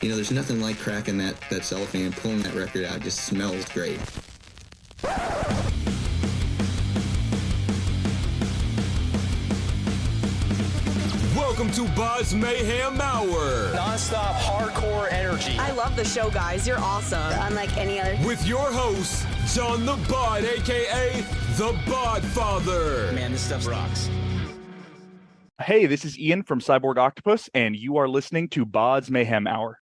There's nothing like cracking that cellophane and pulling that record out. It just smells great. Welcome to BODS Mayhem Hour. Non-stop hardcore energy. I love the show, guys. You're awesome. Unlike any other. With your host, John the Bod, a.k.a. the Bodfather. Man, this stuff rocks. Hey, this is Ian from Cyborg Octopus, and you are listening to BODS Mayhem Hour.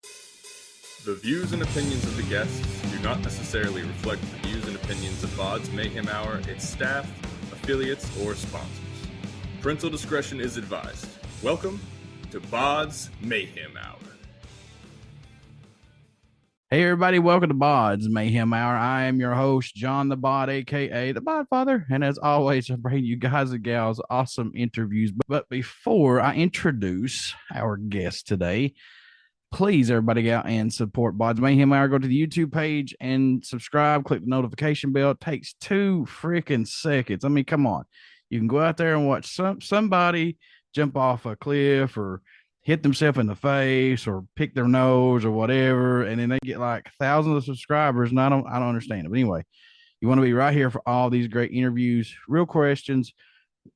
The views and opinions of the guests do not necessarily reflect the views and opinions of BODS Mayhem Hour, its staff, affiliates, or sponsors. Parental discretion is advised. Welcome to BODS Mayhem Hour. Hey everybody, welcome to BODS Mayhem Hour. I am your host, John the Bod, aka the Bodfather, and as always, I bring you guys and gals awesome interviews. But before I introduce our guest today, please everybody go out and support BODS Mayhem Hour. Go to the YouTube page and subscribe. Click the notification bell. It takes 2 freaking seconds. I mean, come on. You can go out there and watch somebody jump off a cliff or hit themselves in the face or pick their nose or whatever, and then they get like thousands of subscribers, and I don't understand it. But anyway, you want to be right here for all these great interviews, real questions,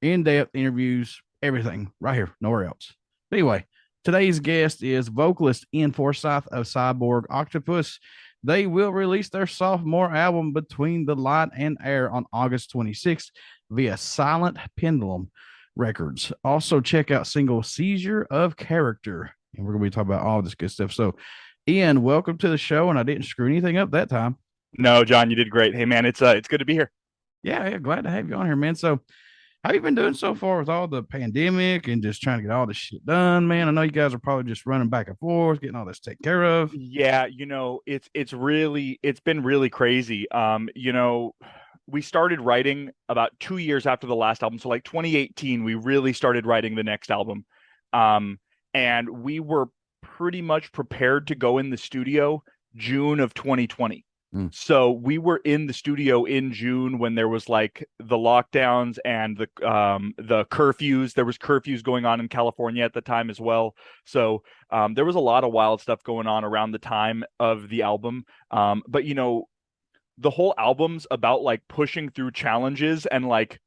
in-depth interviews, everything right here, nowhere else. But anyway, today's guest is vocalist in Forsythe of Cyborg Octopus. They will release their sophomore album Between the Light and Air on August 26th via Silent Pendulum Records. Also, check out single Seizure of Character. And we're going to be talking about all this good stuff. So, Ian, welcome to the show. And I didn't screw anything up that time. No, John, you did great. Hey, man, it's good to be here. Yeah, glad to have you on here, man. So, how you been doing so far with all the pandemic and just trying to get all this shit done, man? I know you guys are probably just running back and forth, getting all this taken care of. Yeah, it's been really crazy. We started writing about 2 years after the last album. So like 2018, we really started writing the next album. And we were pretty much prepared to go in the studio June of 2020. So we were in the studio in June when there was like the lockdowns and the curfews. There was curfews going on in California at the time as well. So there was a lot of wild stuff going on around the time of the album. But the whole album's about like pushing through challenges and like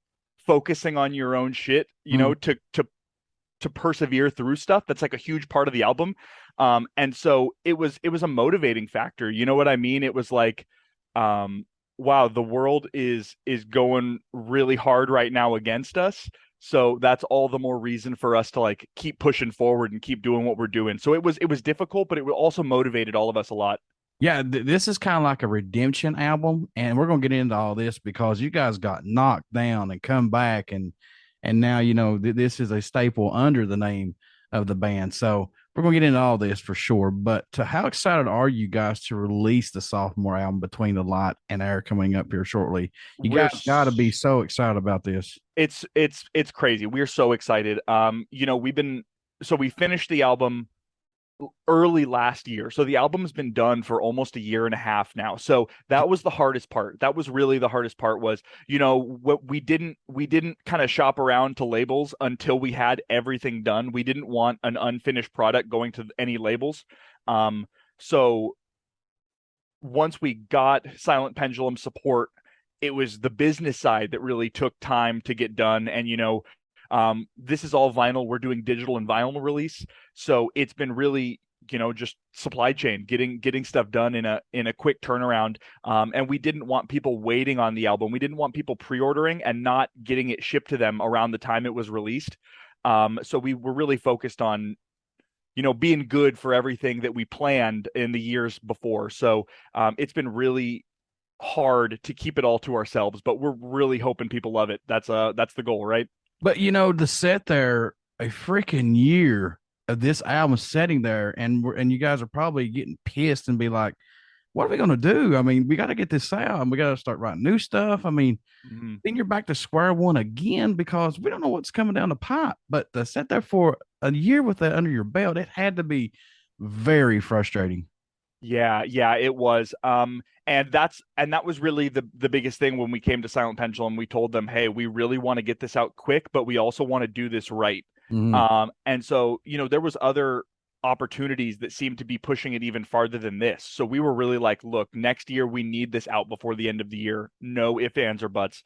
focusing on your own shit, to persevere through stuff. That's like a huge part of the album. And so it was a motivating factor. You know what I mean? It was like, wow, the world is going really hard right now against us. So that's all the more reason for us to like keep pushing forward and keep doing what we're doing. So it was difficult, but it also motivated all of us a lot. Yeah, this is kind of like a redemption album, and we're going to get into all this because you guys got knocked down and come back, and now, this is a staple under the name of the band. So we're going to get into all this for sure. But how excited are you guys to release the sophomore album Between the Light and Air coming up here shortly? You guys got to be so excited about this. It's crazy. We're so excited. We finished the album early last year. So the album's been done for almost a year and a half now. So that was the hardest part. That was really the hardest part was, what we didn't kind of shop around to labels until we had everything done. We didn't want an unfinished product going to any labels. So once we got Silent Pendulum support, it was the business side that really took time to get done. And, this is all vinyl. We're doing digital and vinyl release. So it's been really, just supply chain, getting stuff done in a quick turnaround. And we didn't want people waiting on the album. We didn't want people pre-ordering and not getting it shipped to them around the time it was released. So we were really focused on, being good for everything that we planned in the years before. So it's been really hard to keep it all to ourselves, but we're really hoping people love it. That's the goal, right? But to sit there a freaking year of this album sitting there, and you guys are probably getting pissed and be like, "What are we gonna do? I mean, we got to get this out, and we got to start writing new stuff." I mean, then you're back to square one again because we don't know what's coming down the pipe. But to sit there for a year with that under your belt, it had to be very frustrating. Yeah, it was. And that was really the biggest thing when we came to Silent Pendulum. We told them, hey, we really want to get this out quick, but we also want to do this right. And so, there was other opportunities that seem to be pushing it even farther than this. So we were really like, look, next year we need this out before the end of the year. No ifs, ands, or buts.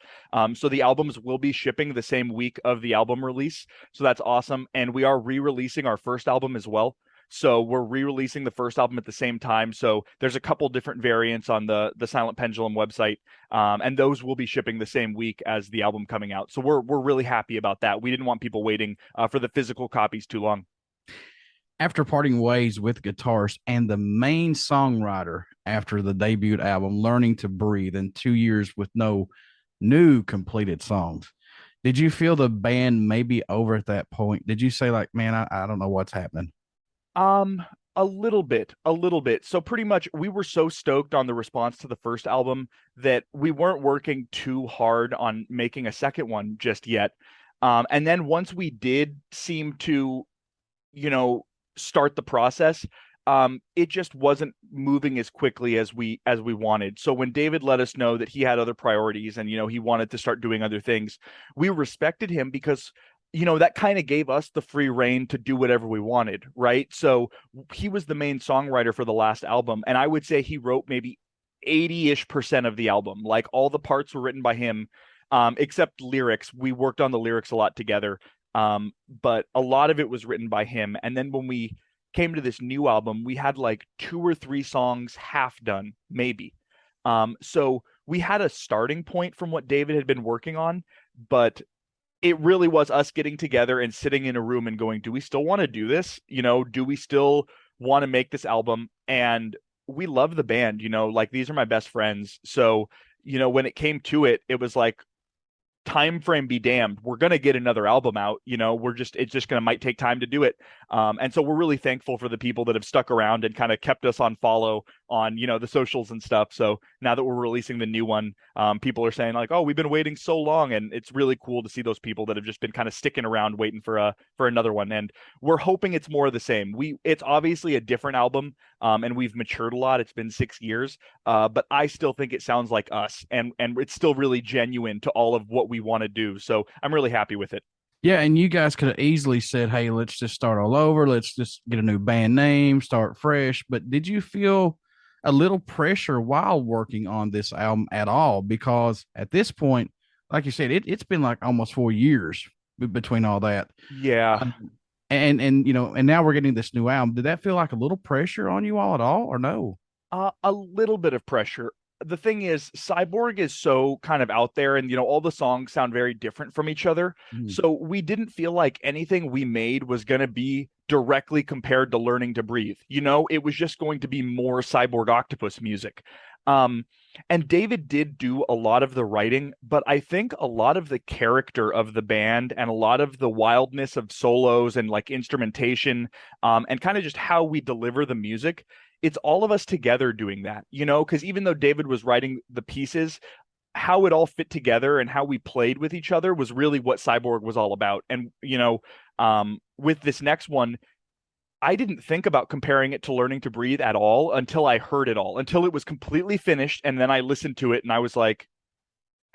So the albums will be shipping the same week of the album release. So that's awesome. And we are re-releasing our first album as well. So we're re-releasing the first album at the same time. So there's a couple different variants on the Silent Pendulum website, and those will be shipping the same week as the album coming out. So we're really happy about that. We didn't want people waiting for the physical copies too long. After parting ways with guitarist and the main songwriter after the debut album, Learning to Breathe, and 2 years with no new completed songs, did you feel the band maybe over at that point? Did you say like, man, I don't know what's happening? A little bit. So pretty much we were so stoked on the response to the first album that we weren't working too hard on making a second one just yet. And then once we did seem to, start the process, it just wasn't moving as quickly as we wanted. So when David let us know that he had other priorities and, he wanted to start doing other things, we respected him because that kind of gave us the free reign to do whatever we wanted, right? So he was the main songwriter for the last album, and I would say he wrote maybe 80-ish% of the album. Like all the parts were written by him, except lyrics. We worked on the lyrics a lot together, but a lot of it was written by him. And then when we came to this new album, we had like 2 or 3 songs half done, maybe. So we had a starting point from what David had been working on, but it really was us getting together and sitting in a room and going, do we still want to do this? Do we still want to make this album? And we love the band, like these are my best friends. So, when it came to it, it was like, time frame be damned, we're going to get another album out. It's just going to might take time to do it. And so we're really thankful for the people that have stuck around and kind of kept us on follow on, the socials and stuff. So now that we're releasing the new one, people are saying like, oh, we've been waiting so long. And it's really cool to see those people that have just been kind of sticking around waiting for another one. And we're hoping it's more of the same. It's obviously a different album, and we've matured a lot. It's been 6 years, but I still think it sounds like us, and it's still really genuine to all of what we want to do. So I'm really happy with it. Yeah, and you guys could have easily said, hey, let's just start all over. Let's just get a new band name, start fresh. But did you feel a little pressure while working on this album at all? Because at this point, like you said, it's been like almost 4 years between all that. Yeah. And now we're getting this new album. Did that feel like a little pressure on you all at all, or no? A little bit of pressure. The thing is, Cyborg is so kind of out there, and all the songs sound very different from each other. So we didn't feel like anything we made was going to be directly compared to Learning to Breathe. It was just going to be more Cyborg Octopus music. And David did do a lot of the writing, but I think a lot of the character of the band and a lot of the wildness of solos and like instrumentation, and kind of just how we deliver the music, it's all of us together doing that, because even though David was writing the pieces, how it all fit together and how we played with each other was really what Cyborg was all about. And, with this next one, I didn't think about comparing it to Learning to Breathe at all until I heard it all, until it was completely finished. And then I listened to it and I was like,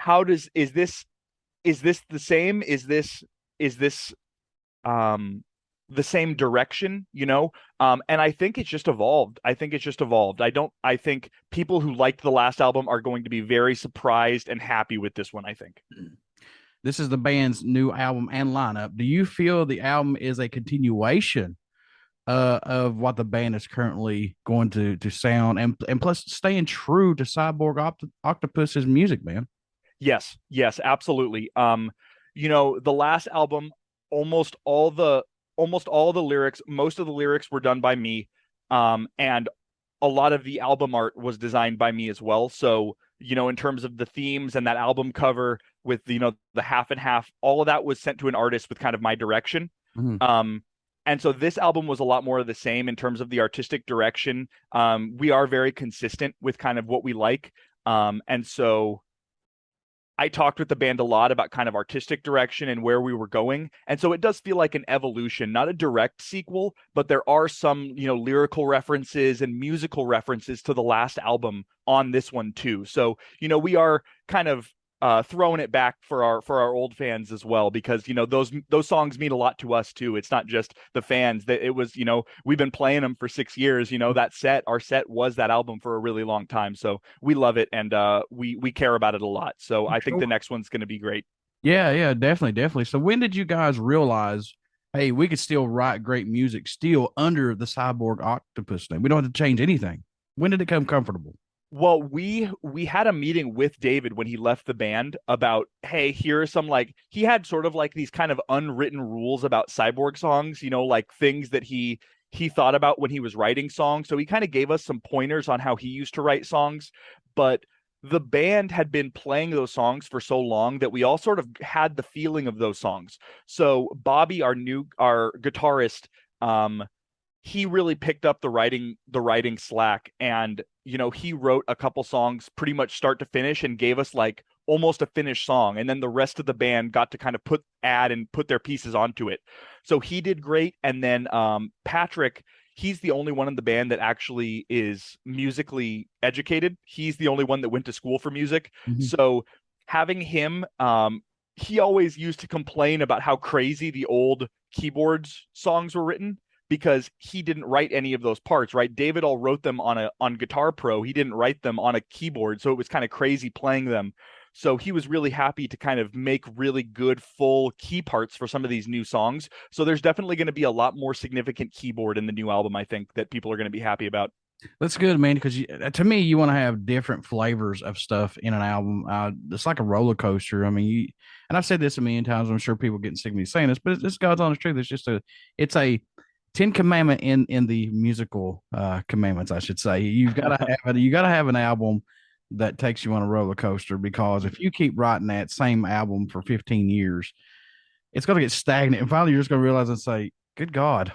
is this the same? Is this the same direction, and I think it's just evolved. I think people who liked the last album are going to be very surprised and happy with this one. I think this is the band's new album and lineup. Do you feel the album is a continuation of what the band is currently going to sound, and plus staying true to Cyborg Octopus's music, man? Yes, absolutely. The last album, most of the lyrics were done by me, and a lot of the album art was designed by me as well. So, in terms of the themes and that album cover with, the half and half, all of that was sent to an artist with kind of my direction. And so this album was a lot more of the same in terms of the artistic direction. We are very consistent with kind of what we like. And so I talked with the band a lot about kind of artistic direction and where we were going. And so it does feel like an evolution, not a direct sequel, but there are some, lyrical references and musical references to the last album on this one too. So, we are kind of throwing it back for our old fans as well, because those songs mean a lot to us too. It's not just the fans. That it was, we've been playing them for 6 years. Our set was that album for a really long time, so we love it, and we care about it a lot. So I think the next one's going to be great. Yeah, definitely. So when did you guys realize, hey, we could still write great music still under the Cyborg Octopus name? We don't have to change anything. When did it come comfortable? Well, we had a meeting with David when he left the band about, hey, here are some, like, he had sort of like these kind of unwritten rules about Cyborg songs, like things that he thought about when he was writing songs. So he kind of gave us some pointers on how he used to write songs, but the band had been playing those songs for so long that we all sort of had the feeling of those songs. So Bobby, our guitarist, he really picked up the writing slack, and he wrote a couple songs pretty much start to finish and gave us like almost a finished song, and then the rest of the band got to kind of put their pieces onto it. So he did great. And then Patrick, he's the only one in the band that actually is musically educated. He's the only one that went to school for music. Mm-hmm. So having him, he always used to complain about how crazy the old keyboards songs were written, because he didn't write any of those parts, right? David all wrote them on Guitar Pro. He didn't write them on a keyboard, so it was kind of crazy playing them. So he was really happy to kind of make really good full key parts for some of these new songs. So there's definitely going to be a lot more significant keyboard in the new album, I think, that people are going to be happy about. That's good, man, because to me, you want to have different flavors of stuff in an album. It's like a roller coaster. I mean, and I've said this a million times. I'm sure people are getting sick of me saying this, but it's God's honest truth. It's a 10 commandment in the musical commandments, I should say. You gotta have an album that takes you on a roller coaster, because if you keep writing that same album for 15 years, it's going to get stagnant, and finally you're just going to realize and say, good God,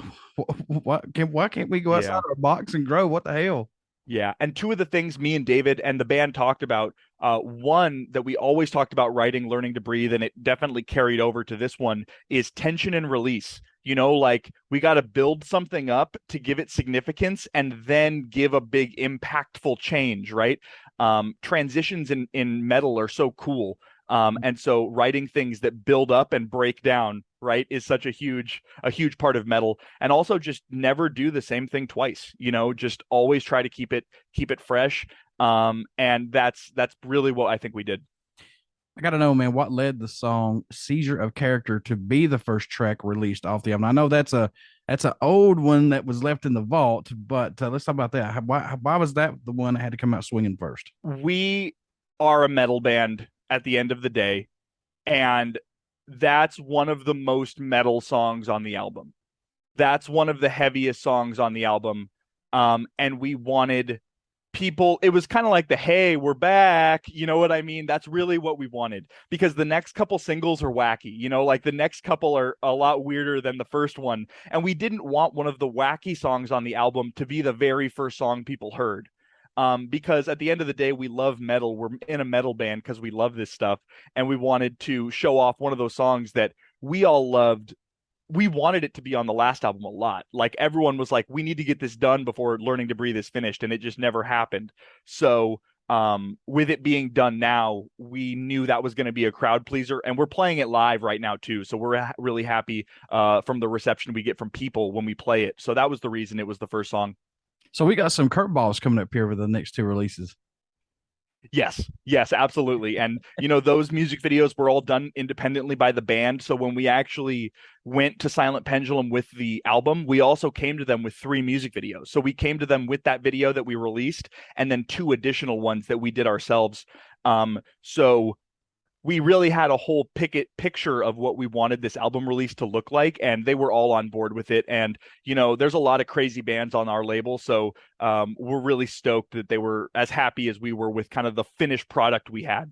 why can't we go outside our box and grow? What the hell? Yeah. And two of the things me and David and the band talked about, one that we always talked about writing, learning to breathe, and it definitely carried over to this one, is tension and release. Like we got to build something up to give it significance and then give a big impactful change, right? Transitions in metal are so cool. And so writing things that build up and break down, right, is such a huge part of metal. And also just never do the same thing twice, just always try to keep it fresh. And that's really what I think we did. I got to know, man, what led the song Seizure of Character to be the first track released off the album? I know that's an old one that was left in the vault, but let's talk about that. Why was that the one that had to come out swinging first? We are a metal band at the end of the day, and that's one of the most metal songs on the album. That's one of the heaviest songs on the album. And we wanted people, it was kind of like hey, we're back, you know what I mean? That's really what we wanted, because the next couple singles are wacky, like the next couple are a lot weirder than the first one, and we didn't want one of the wacky songs on the album to be the very first song people heard, because at the end of the day, we love metal. We're in a metal band because we love this stuff, and we wanted to show off one of those songs that we all loved. We wanted it to be on the last album a lot. Like everyone was like, we need to get this done before Learning to Breathe is finished, and it just never happened. So with it being done now, we knew that was going to be a crowd pleaser, and we're playing it live right now too. So we're really happy from the reception we get from people when we play it. So that was the reason it was the first song. So we got some curveballs coming up here with the next two releases. Yes, absolutely. And, those music videos were all done independently by the band. So when we actually went to Silent Pendulum with the album, we also came to them with 3 music videos. So we came to them with that video that we released, and then 2 additional ones that we did ourselves. So we really had a whole picture of what we wanted this album release to look like, and they were all on board with it. And, there's a lot of crazy bands on our label, so we're really stoked that they were as happy as we were with kind of the finished product we had.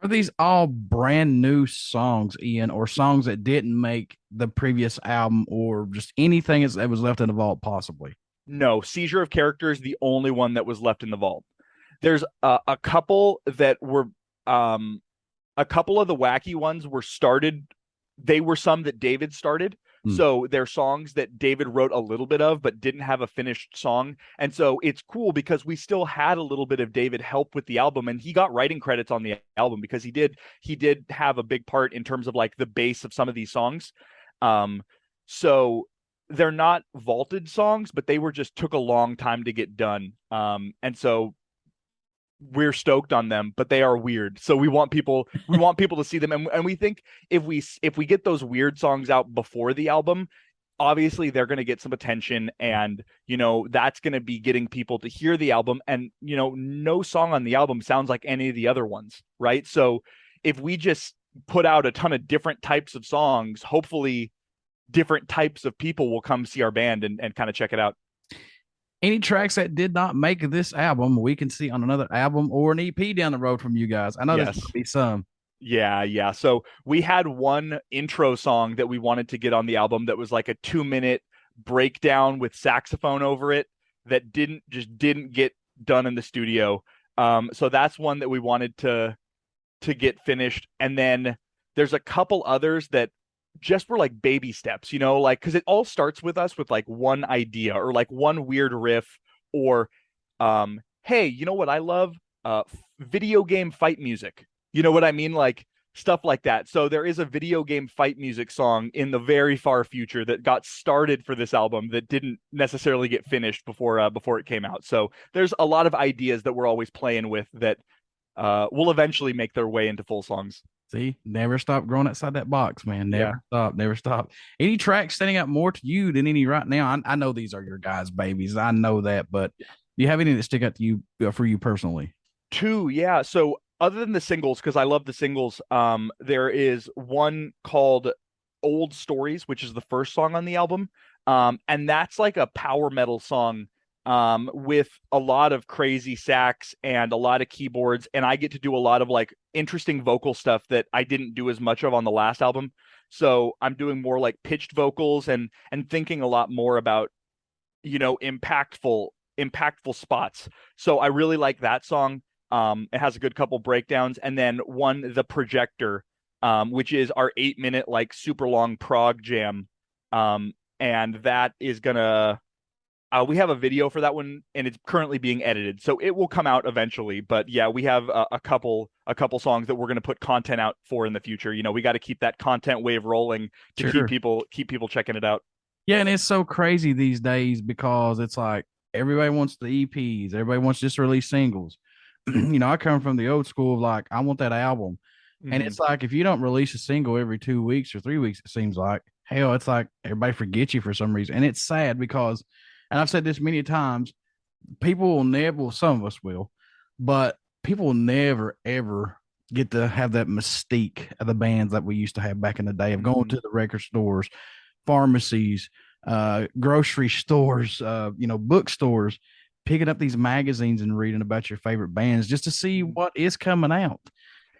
Are these all brand new songs, Ian, or songs that didn't make the previous album, or just anything that was left in the vault possibly? No, Seizure of Character is the only one that was left in the vault. There's a couple that were... a couple of the wacky ones were started. They were some that David started, So they're songs that David wrote a little bit of, but didn't have a finished song. And so it's cool because we still had a little bit of David help with the album, and he got writing credits on the album because he did have a big part in terms of like the bass of some of these songs. So they're not vaulted songs, but they were just took a long time to get done. And so we're stoked on them, but they are weird. So we want people to see them. And we think if we get those weird songs out before the album, obviously they're going to get some attention, and, you know, that's going to be getting people to hear the album. And, you know, no song on the album sounds like any of the other ones, right? So if we just put out a ton of different types of songs, hopefully different types of people will come see our band and kind of check it out. Any tracks that did not make this album, we can see on another album or an EP down the road from you guys. I know there's going to be some. Yeah. So we had one intro song that we wanted to get on the album that was like a 2-minute breakdown with saxophone over it that didn't get done in the studio. So that's one that we wanted to get finished. And then there's a couple others that just were like baby steps, you know, like, because it all starts with us with like one idea or like one weird riff or hey, you know what I love? Video game fight music. You know what I mean? Like stuff like that. So there is a video game fight music song in the very far future that got started for this album that didn't necessarily get finished before it came out. So there's a lot of ideas that we're always playing with that will eventually make their way into full songs. See, never stop growing outside that box, man. Never stop. Any tracks standing out more to you than any right now? I know these are your guys' babies. I know that, but do you have any that stick out to you for you personally? Two, yeah. So other than the singles, because I love the singles, there is one called Old Stories, which is the first song on the album. And that's like a power metal song with a lot of crazy sax and a lot of keyboards, and I get to do a lot of like interesting vocal stuff that I didn't do as much of on the last album. So I'm doing more like pitched vocals and thinking a lot more about, you know, impactful spots. So I really like that song. It has a good couple breakdowns, and then one, The Projector, which is our 8-minute like super long prog jam, and that is gonna we have a video for that one, and it's currently being edited, so it will come out eventually. But yeah, we have a couple songs that we're going to put content out for in the future. You know, we got to keep that content wave rolling to keep people checking it out. Yeah, and it's so crazy these days because it's like everybody wants the EPs, everybody wants just to release singles. You know, I come from the old school of like, I want that album. Mm-hmm. And it's like if you don't release a single every 2 weeks or 3 weeks, it seems like, hell, it's like everybody forgets you for some reason. And it's sad because, and I've said this many times, people will never, well, some of us will, but people will never, ever get to have that mystique of the bands that we used to have back in the day of going to the record stores, pharmacies, grocery stores, you know, bookstores, picking up these magazines and reading about your favorite bands just to see what is coming out.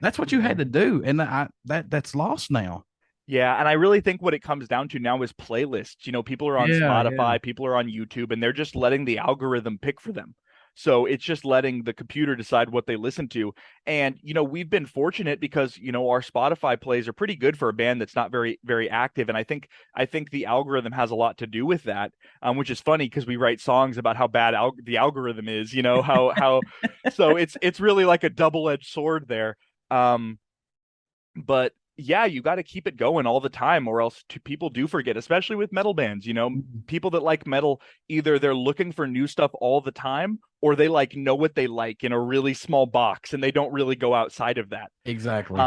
That's what you had to do. And that's lost now. Yeah, and I really think what it comes down to now is playlists. You know, people are on Spotify, people are on YouTube, and they're just letting the algorithm pick for them. So it's just letting the computer decide what they listen to. And, you know, we've been fortunate because, you know, our Spotify plays are pretty good for a band that's not very, very active. And I think the algorithm has a lot to do with that, which is funny because we write songs about how bad the algorithm is, you know, how so it's really like a double-edged sword there. But yeah, you got to keep it going all the time or else people do forget, especially with metal bands. You know, people that like metal, either they're looking for new stuff all the time or they like know what they like in a really small box and they don't really go outside of that. Exactly.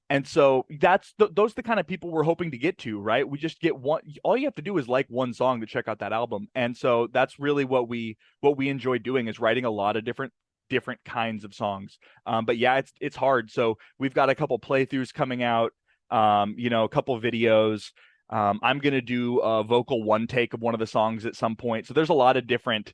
And so that's those are the kind of people we're hoping to get to, right? We just get one, all you have to do is like one song to check out that album. And so that's really what we enjoy doing, is writing a lot of different kinds of songs. But yeah, it's hard. So we've got a couple playthroughs coming out, you know, a couple videos. I'm going to do a vocal one take of one of the songs at some point. So there's a lot of different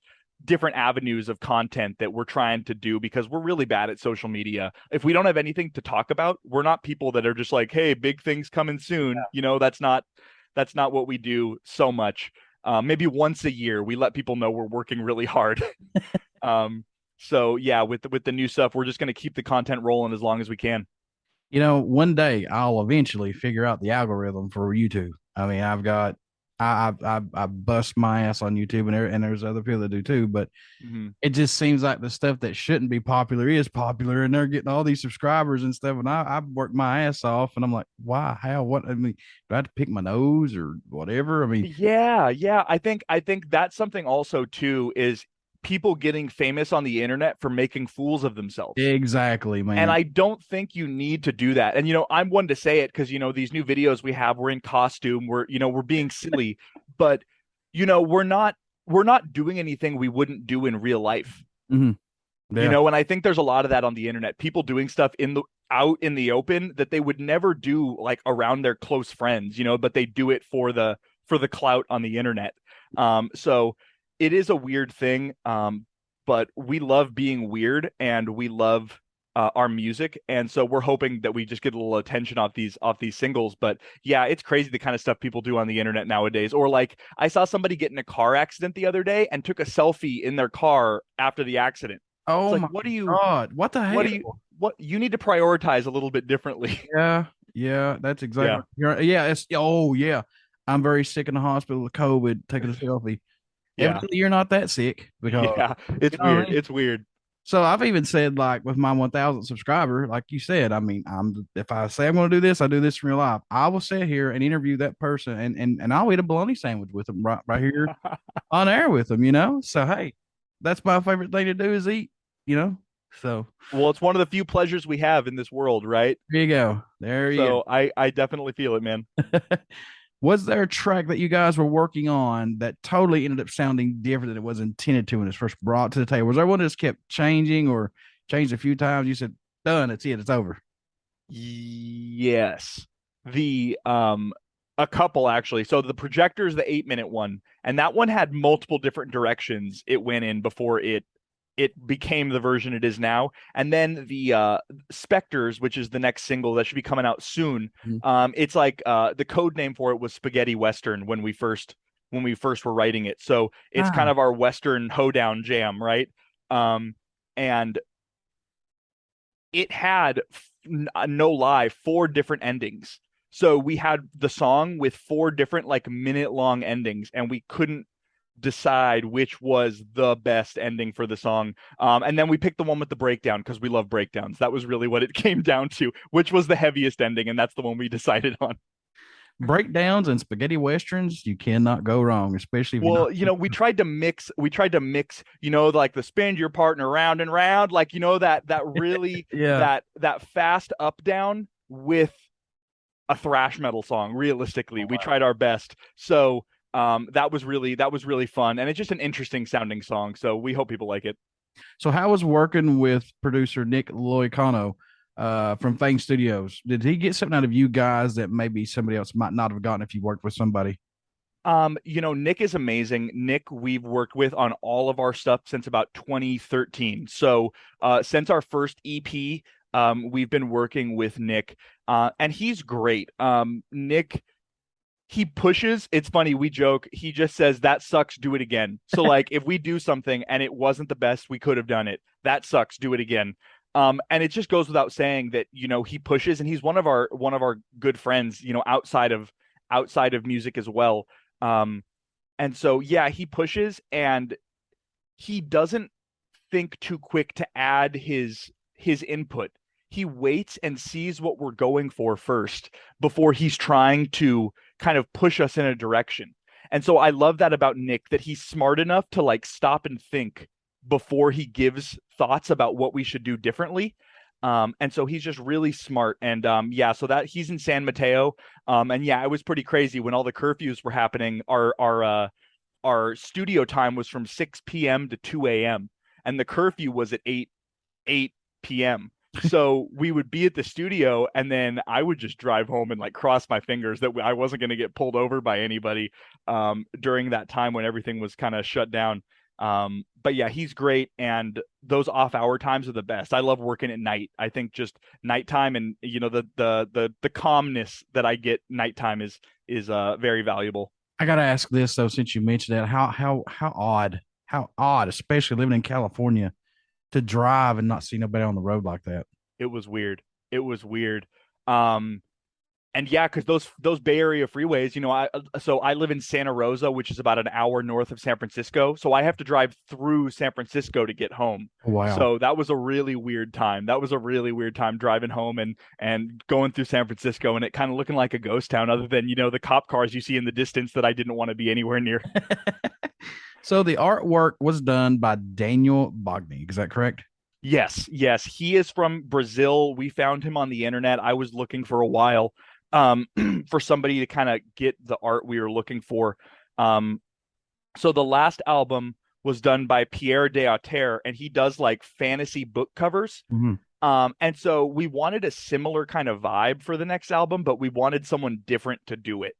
avenues of content that we're trying to do because we're really bad at social media. If we don't have anything to talk about, we're not people that are just like, hey, big things coming soon. Yeah. You know, that's not what we do so much. Maybe once a year, we let people know we're working really hard. So yeah, with the new stuff, we're just going to keep the content rolling as long as we can. You know, one day I'll eventually figure out the algorithm for YouTube. I mean, I bust my ass on YouTube, and there's other people that do too. But it just seems like the stuff that shouldn't be popular is popular, and they're getting all these subscribers and stuff. And I work my ass off, and I'm like, why? How? What? I mean, do I have to pick my nose or whatever? I mean, yeah. I think that's something also too is people getting famous on the internet for making fools of themselves. exactly, man. And I don't think you need to do that. And I'm one to say it because these new videos we have, we're in costume, we're being silly, but we're not doing anything we wouldn't do in real life. Yeah. And I think there's a lot of that on the internet. People doing stuff out in the open that they would never do like around their close friends, but they do it for the clout on the internet. So it is a weird thing. But we love being weird and we love our music. And so we're hoping that we just get a little attention off these singles. But yeah, it's crazy the kind of stuff people do on the internet nowadays. Or like I saw somebody get in a car accident the other day and took a selfie in their car after the accident. Oh like, my what do you, God, what the hell? What you need to prioritize a little bit differently. Yeah, that's exactly. Yeah. I'm very sick in the hospital with COVID, taking a selfie. Yeah. Evidently, you're not that sick because it's weird. It's weird. So I've even said, like, with my 1,000th subscriber, like you said, I mean, if I say I'm going to do this, I do this in real life. I will sit here and interview that person, and I'll eat a bologna sandwich with them right here on air with them. So hey, that's my favorite thing to do is eat. So well, it's one of the few pleasures we have in this world, right? There you go. So I definitely feel it, man. Was there a track that you guys were working on that totally ended up sounding different than it was intended to when it was first brought to the table? Was there one that just kept changing or changed a few times? You said, done, it's it, it's over. Yes. A couple actually. So the Projector is the 8-minute one, and that one had multiple different directions it went in before it became the version it is now. And then the Spectres, which is the next single that should be coming out soon. It's like the code name for it was Spaghetti Western when we first were writing it. So it's kind of our Western hoedown jam, right? And it had no lie 4 different endings. So we had the song with 4 different like minute-long endings, and we couldn't decide which was the best ending for the song. And then we picked the one with the breakdown because we love breakdowns. That was really what it came down to, which was the heaviest ending, and that's the one we decided on. Breakdowns and spaghetti westerns, you cannot go wrong, especially if we tried to mix, like the spin your partner round and round, like that really that fast up down with a thrash metal song. Realistically, we tried our best. So that was really fun, and it's just an interesting sounding song. So we hope people like it. So how was working with producer Nick Loikano from Fang Studios? Did he get something out of you guys that maybe somebody else might not have gotten if you worked with somebody? Nick is amazing. Nick, we've worked with on all of our stuff since about 2013. So since our first EP, we've been working with Nick, and he's great. Nick, he pushes. It's funny, we joke, he just says, that sucks, do it again. So like if we do something and it wasn't the best we could have done it, that sucks, do it again. And it just goes without saying that he pushes, and he's one of our good friends, outside of music as well. And so yeah, he pushes, and he doesn't think too quick to add his input. He waits and sees what we're going for first before he's trying to kind of push us in a direction. And so I love that about Nick, that he's smart enough to like stop and think before he gives thoughts about what we should do differently. And so he's just really smart. And so that he's in San Mateo. And yeah, it was pretty crazy when all the curfews were happening. Our studio time was from 6 p.m. to 2 a.m. and the curfew was at 8 p.m. So we would be at the studio, and then I would just drive home and like cross my fingers that I wasn't going to get pulled over by anybody during that time when everything was kind of shut down. But yeah, he's great, and those off-hour times are the best. I love working at night. I think just nighttime and the calmness that I get nighttime is very valuable. I gotta ask this though, since you mentioned that, how odd, especially living in California, to drive and not see nobody on the road like that. It was weird. and yeah, because those Bay Area freeways, I live in Santa Rosa, which is about an hour north of San Francisco. So I have to drive through San Francisco to get home. Wow. So that was a really weird time. That was a really weird time driving home and going through San Francisco, and it kind of looking like a ghost town, other than, the cop cars you see in the distance that I didn't want to be anywhere near. So the artwork was done by Daniel Bogny. Is that correct? Yes. He is from Brazil. We found him on the internet. I was looking for a while for somebody to kind of get the art we were looking for. So the last album was done by Pierre Deauter, and he does like fantasy book covers. Mm-hmm. And so we wanted a similar kind of vibe for the next album, but we wanted someone different to do it.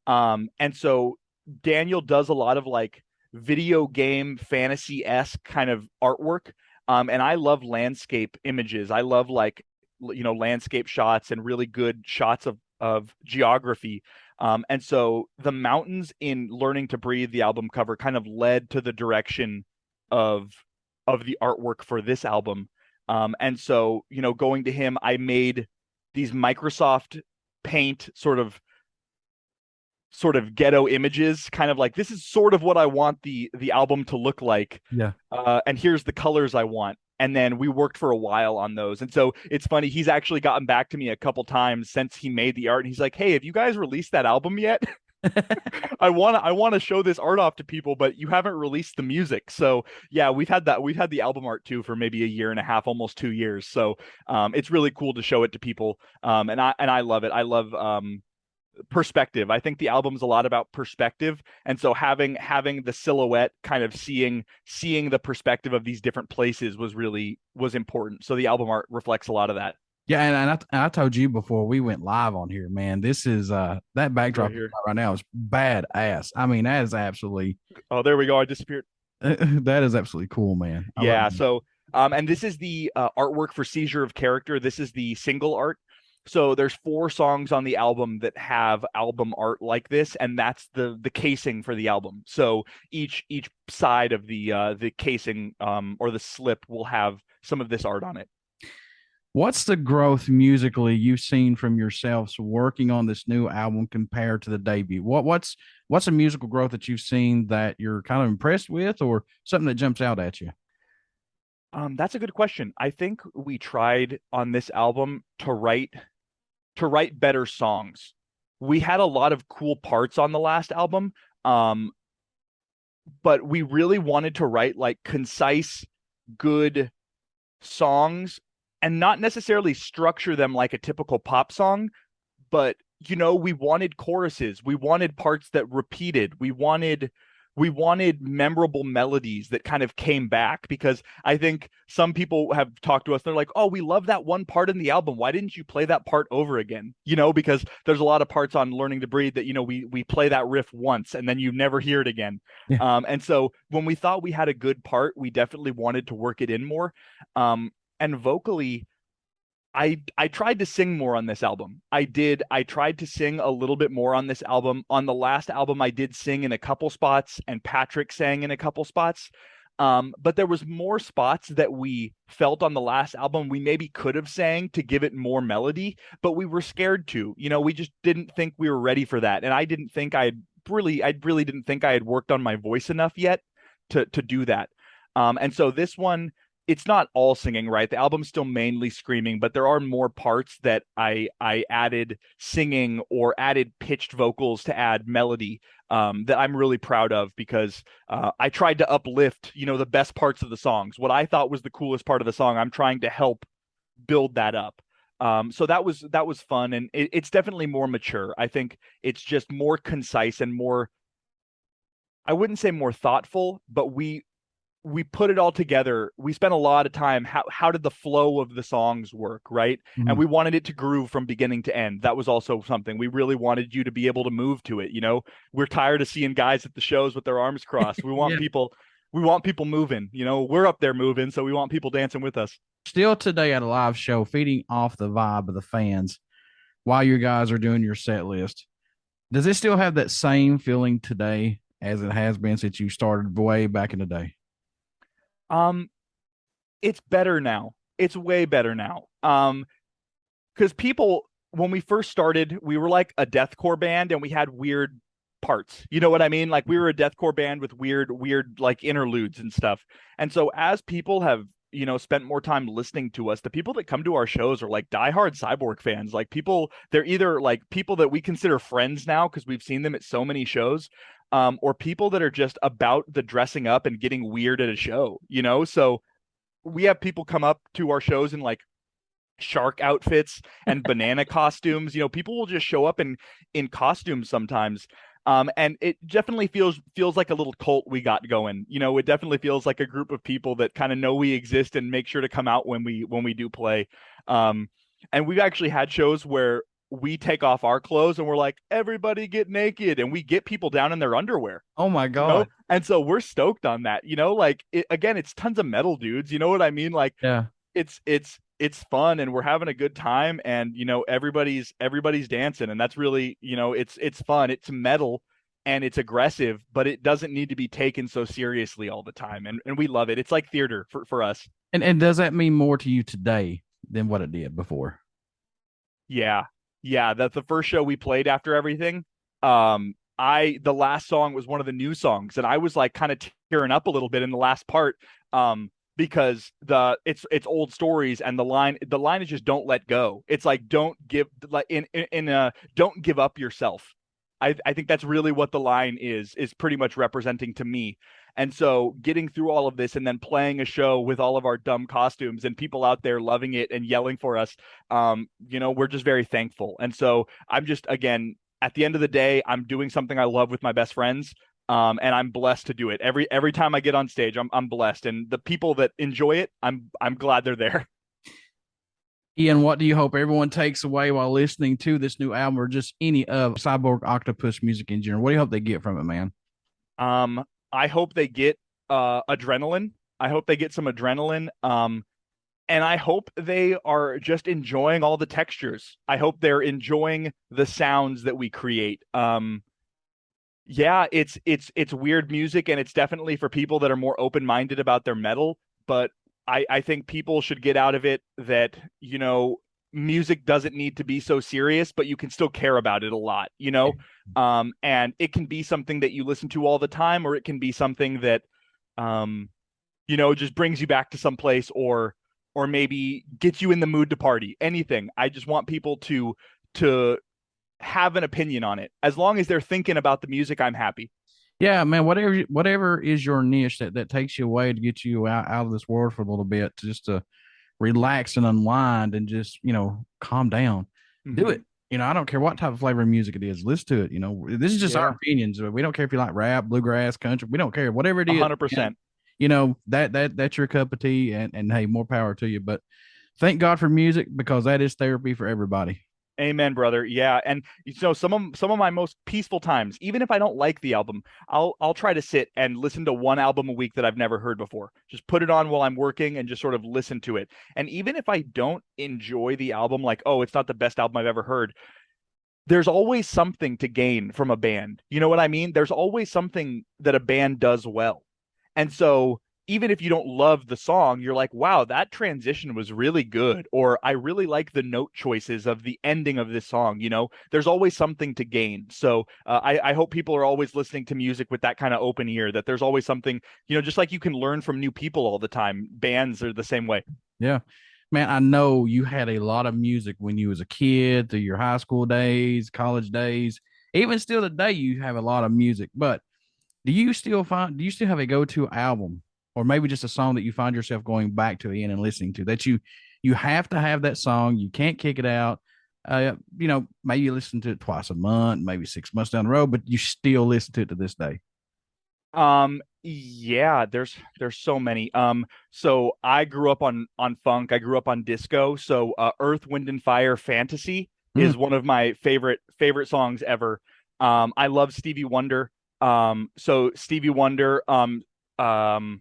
And so Daniel does a lot of like video game fantasy-esque kind of artwork. And I love landscape images. I love like, landscape shots and really good shots of geography. And so the mountains in Learning to Breathe, the album cover, kind of led to the direction of the artwork for this album. And so, going to him, I made these Microsoft Paint sort of ghetto images, kind of like, this is sort of what I want the album to look like. Yeah. And here's the colors I want. And then we worked for a while on those. And so it's funny, he's actually gotten back to me a couple times since he made the art. And he's like, hey, have you guys released that album yet? I want to show this art off to people, but you haven't released the music. So yeah, we've had the album art too for maybe a year and a half, almost 2 years. So it's really cool to show it to people. And I love it. I love perspective. I think the album's a lot about perspective, and so having the silhouette, kind of seeing the perspective of these different places was important. So the album art reflects a lot of that. Yeah, and I told you before we went live on here, man, this is that backdrop right now is badass. I mean, that is absolutely. Oh, there we go. I disappeared. That is absolutely cool, man. Yeah. So and this is the artwork for Seizure of Character. This is the single art. So there's 4 songs on the album that have album art like this, and that's the casing for the album. So each side of the casing or the slip will have some of this art on it. What's the growth musically you've seen from yourselves working on this new album compared to the debut? What's a musical growth that you've seen that you're kind of impressed with, or something that jumps out at you? That's a good question. I think we tried on this album to write better songs. We had a lot of cool parts on the last album, but we really wanted to write like concise, good songs and not necessarily structure them like a typical pop song, but we wanted choruses, we wanted parts that repeated, we wanted memorable melodies that kind of came back, because I think some people have talked to us. They're like, oh, we love that one part in the album. Why didn't you play that part over again? Because there's a lot of parts on Learning to Breathe that, we play that riff once and then you never hear it again. Yeah. And so when we thought we had a good part, we definitely wanted to work it in more. And vocally, I tried to sing more on this album. I tried to sing a little bit more on this album. On the last album, I did sing in a couple spots, and Patrick sang in a couple spots. But there was more spots that we felt on the last album we maybe could have sang to give it more melody, but we were scared to. We just didn't think we were ready for that. And I really didn't think I had worked on my voice enough yet to do that. And so this one, it's not all singing, right? The album's still mainly screaming, but there are more parts that I added singing or added pitched vocals to add melody that I'm really proud of, because I tried to uplift, the best parts of the songs. What I thought was the coolest part of the song, I'm trying to help build that up. So that was fun, and it's definitely more mature. I think it's just more concise and more, I wouldn't say more thoughtful, but we put it all together. We spent a lot of time. How did the flow of the songs work, right? Mm-hmm. And we wanted it to groove from beginning to end. That was also something we really wanted you to be able to move to it. We're tired of seeing guys at the shows with their arms crossed. We want people moving. We're up there moving, so we want people dancing with us. Still today at a live show, feeding off the vibe of the fans while you guys are doing your set list. Does it still have that same feeling today as it has been since you started way back in the day? It's better now. It's way better now. Because people, when we first started, we were like a deathcore band and we had weird parts. You know what I mean? Like we were a deathcore band with weird like interludes and stuff. And so as people have, spent more time listening to us, the people that come to our shows are like diehard Cyborg fans. Like they're either like people that we consider friends now because we've seen them at so many shows, or people that are just about the dressing up and getting weird at a show, So we have people come up to our shows in like shark outfits and banana costumes. People will just show up in costumes sometimes. And it definitely feels like a little cult we got going. It definitely feels like a group of people that kind of know we exist and make sure to come out when we do play. And we've actually had shows where we take off our clothes and we're like, everybody get naked, and we get people down in their underwear. Oh my God. And so we're stoked on that, again, it's tons of metal dudes. You know what I mean? Like, yeah, it's fun and we're having a good time, and everybody's dancing, and that's really, it's fun. It's metal and it's aggressive, but it doesn't need to be taken so seriously all the time, and we love it. It's like theater for us. And does that mean more to you today than what it did before? Yeah, that's the first show we played after everything. The last song was one of the new songs, and I was like kind of tearing up a little bit in the last part, because it's old stories, and the line is just don't let go. It's like don't give don't give up yourself. I think that's really what the line is pretty much representing to me. And so getting through all of this and then playing a show with all of our dumb costumes and people out there loving it and yelling for us, we're just very thankful. And so I'm just, again, at the end of the day, I'm doing something I love with my best friends. And I'm blessed to do it. Every time I get on stage, I'm blessed. And the people that enjoy it, I'm glad they're there. Ian, what do you hope everyone takes away while listening to this new album, or just any of Cyborg Octopus music in general? What do you hope they get from it, man? I hope they get adrenaline. I hope they get some adrenaline. And I hope they are just enjoying all the textures. I hope they're enjoying the sounds that we create. Yeah, it's weird music, and it's definitely for people that are more open-minded about their metal. But I think people should get out of it that, music doesn't need to be so serious, but you can still care about it a lot, and it can be something that you listen to all the time, or it can be something that, just brings you back to some place, or maybe gets you in the mood to party. Anything. I just want people to have an opinion on it. As long as they're thinking about the music, I'm happy. Yeah, man, whatever is your niche that takes you away to get you out of this world for a little bit, just to relax and unwind and just, calm down. Mm-hmm. Do it. I don't care what type of flavor of music it is. Listen to it. This is just our opinions. We don't care if you like rap, bluegrass, country. We don't care. Whatever it is. 100%. That's your cup of tea, and hey, more power to you. But thank God for music, because that is therapy for everybody. Amen, brother. Yeah. And some of my most peaceful times, even if I don't like the album, I'll try to sit and listen to one album a week that I've never heard before. Just put it on while I'm working and just sort of listen to it. And even if I don't enjoy the album, like, oh, it's not the best album I've ever heard, there's always something to gain from a band. You know what I mean? There's always something that a band does well. And so even if you don't love the song, you're like, wow, that transition was really good. Or I really like the note choices of the ending of this song. There's always something to gain. So I hope people are always listening to music with that kind of open ear, that there's always something, just like you can learn from new people all the time. Bands are the same way. Yeah, man, I know you had a lot of music when you was a kid, through your high school days, college days, even still today, you have a lot of music, but do you still have a go-to album, or maybe just a song that you find yourself going back to, Ian, and listening to, that you have to have that song, you can't kick it out? Maybe you listen to it twice a month, maybe 6 months down the road, but you still listen to it to this day. Yeah, there's so many. So I grew up on funk. I grew up on disco. So Earth, Wind and Fire Fantasy is one of my favorite songs ever. I love Stevie Wonder. So Stevie Wonder, God,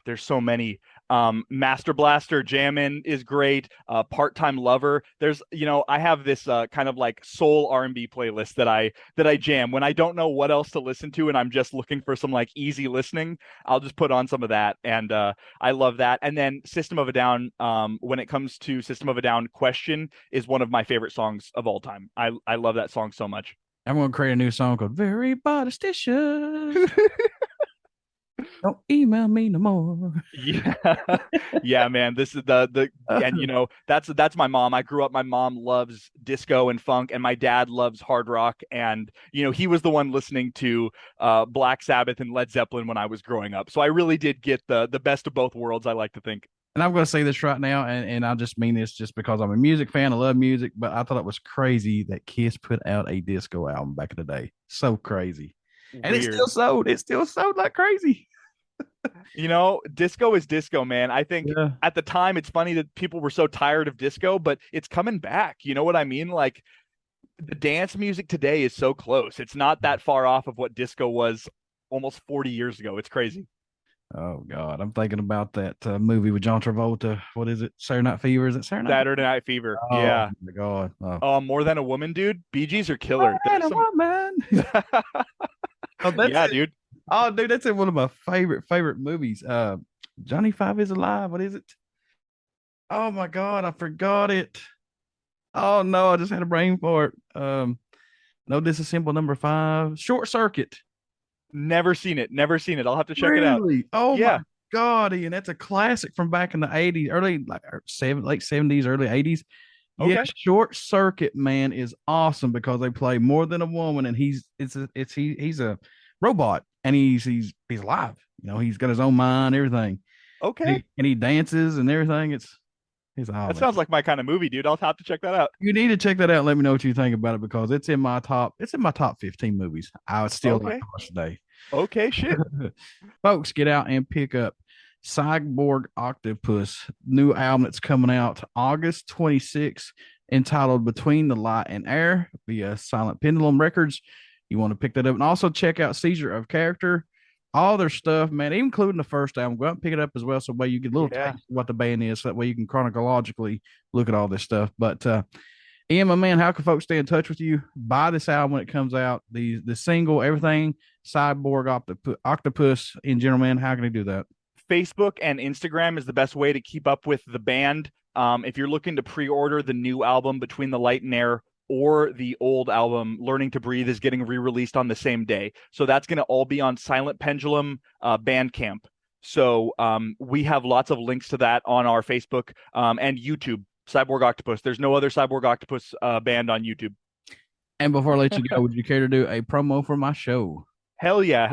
there's so many. Master Blaster Jammin' is great. Part-Time Lover. There's, I have this kind of like soul R&B playlist that I jam when I don't know what else to listen to and I'm just looking for some like easy listening. I'll just put on some of that, and I love that. And then System of a Down. When it comes to System of a Down, Question is one of my favorite songs of all time. I love that song so much. I'm going to create a new song called Very Bodysticious. Don't email me no more. Yeah. Yeah, man. This is and that's my mom. I grew up, my mom loves disco and funk, and my dad loves hard rock. And, he was the one listening to Black Sabbath and Led Zeppelin when I was growing up. So I really did get the best of both worlds, I like to think. And I'm going to say this right now, and I just mean this just because I'm a music fan. I love music, but I thought it was crazy that Kiss put out a disco album back in the day. So crazy. And Weird. it still sold. It still sold like crazy. Disco is disco, man. I think at the time it's funny that people were so tired of disco, but it's coming back. You know what I mean? Like the dance music today is so close. It's not that far off of what disco was almost 40 years ago. It's crazy. Oh God, I'm thinking about that movie with John Travolta. What is it? Saturday Night Fever? Is it Saturday Night Fever? Oh, yeah. My God. Oh, More Than a Woman, dude. Bee Gees are killer. Woman. Yeah, dude. Oh, dude, that's in one of my favorite movies. Johnny Five is Alive. What is it? Oh my God, I forgot it. Oh no, I just had a brain fart. No Disassemble number 5. Short Circuit. Never seen it. I'll have to check it out. Oh yeah. My God, Ian, that's a classic from back in the 80s, late 70s, early 80s. Okay. Yeah, Short Circuit, man, is awesome because they play More Than a Woman, and he's a robot, and he's alive. He's got his own mind, everything. Okay. And he dances and everything. That sounds like my kind of movie, dude. I'll have to check that out. You need to check that out and let me know what you think about it, because it's in my top 15 movies. I would still like to watch today. Okay, shit. Folks, get out and pick up Cyborg Octopus, new album that's coming out August 26th, entitled Between the Light and Air via Silent Pendulum Records. You want to pick that up, and also check out Seizure of Character. All their stuff, man, including the first album. Go out and pick it up as well, so that way you get a little taste of what the band is, so that way you can chronologically look at all this stuff. But Ian, my man, how can folks stay in touch with you? Buy this album when it comes out, the single, everything, Cyborg Octopus in general, man. How can they do that? Facebook and Instagram is the best way to keep up with the band. If you're looking to pre-order the new album Between the Light and Air, or the old album Learning to Breathe is getting re-released on the same day. So that's going to all be on Silent Pendulum Bandcamp. So we have lots of links to that on our Facebook and YouTube, Cyborg Octopus. There's no other Cyborg Octopus band on YouTube. And before I let you go, would you care to do a promo for my show? Hell yeah.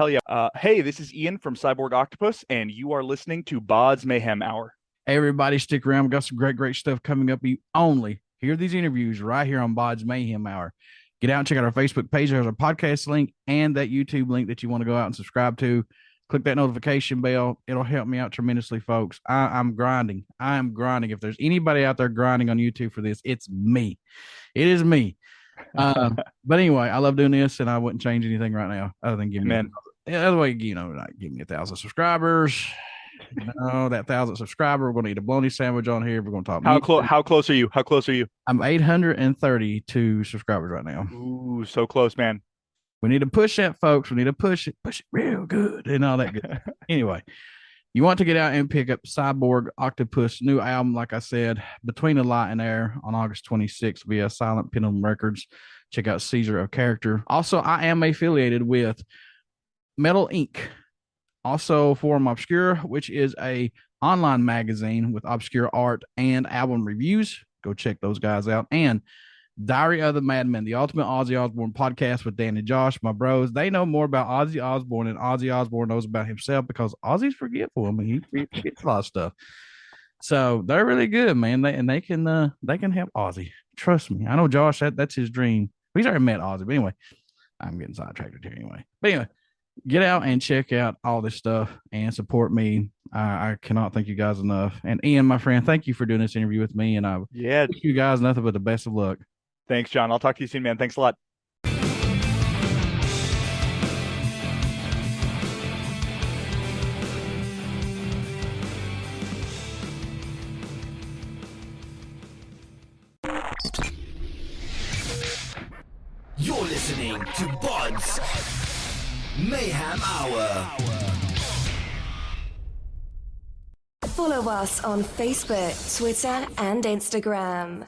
Hey, this is Ian from Cyborg Octopus, and you are listening to BODS Mayhem Hour. Hey, everybody, stick around. We've got some great stuff coming up. You only hear these interviews right here on BODS Mayhem Hour. Get out and check out our Facebook page. There's our podcast link and that YouTube link that you want to go out and subscribe to. Click that notification bell. It'll help me out tremendously, folks. I'm grinding. I am grinding. If there's anybody out there grinding on YouTube for this, it's me. It is me. But anyway, I love doing this, and I wouldn't change anything right now other than giving me other way, like give me 1,000 subscribers. That 1,000 subscriber, we're going to eat a bologna sandwich on here. We're going to talk. How close are you? I'm 832 subscribers right now. Ooh, so close, man. We need to push that, folks. We need to push it real good and all that good. Anyway, you want to get out and pick up Cyborg Octopus new album, like I said, Between the Light and Air on August 26th via Silent Pendulum Records. Check out Seizure of Character. Also, I am affiliated with Metal Inc., also Forum Obscure, which is a online magazine with obscure art and album reviews. Go check those guys out. And Diary of the Madman, the Ultimate Ozzy Osbourne podcast with Dan and Josh, my bros. They know more about Ozzy Osbourne than Ozzy Osbourne knows about himself, because Ozzy's forgetful. I mean, he forgets a lot of stuff. So they're really good, man. They can help Ozzy. Trust me. I know Josh, that's his dream. He's already met Ozzy, but anyway, I'm getting sidetracked here anyway. But anyway, get out and check out all this stuff and support me. I cannot thank you guys enough. And Ian, my friend, thank you for doing this interview with me. And I wish you guys nothing but the best of luck. Thanks, John. I'll talk to you soon, man. Thanks a lot. listening to BODS Mayhem Hour. Follow us on Facebook, Twitter, and Instagram.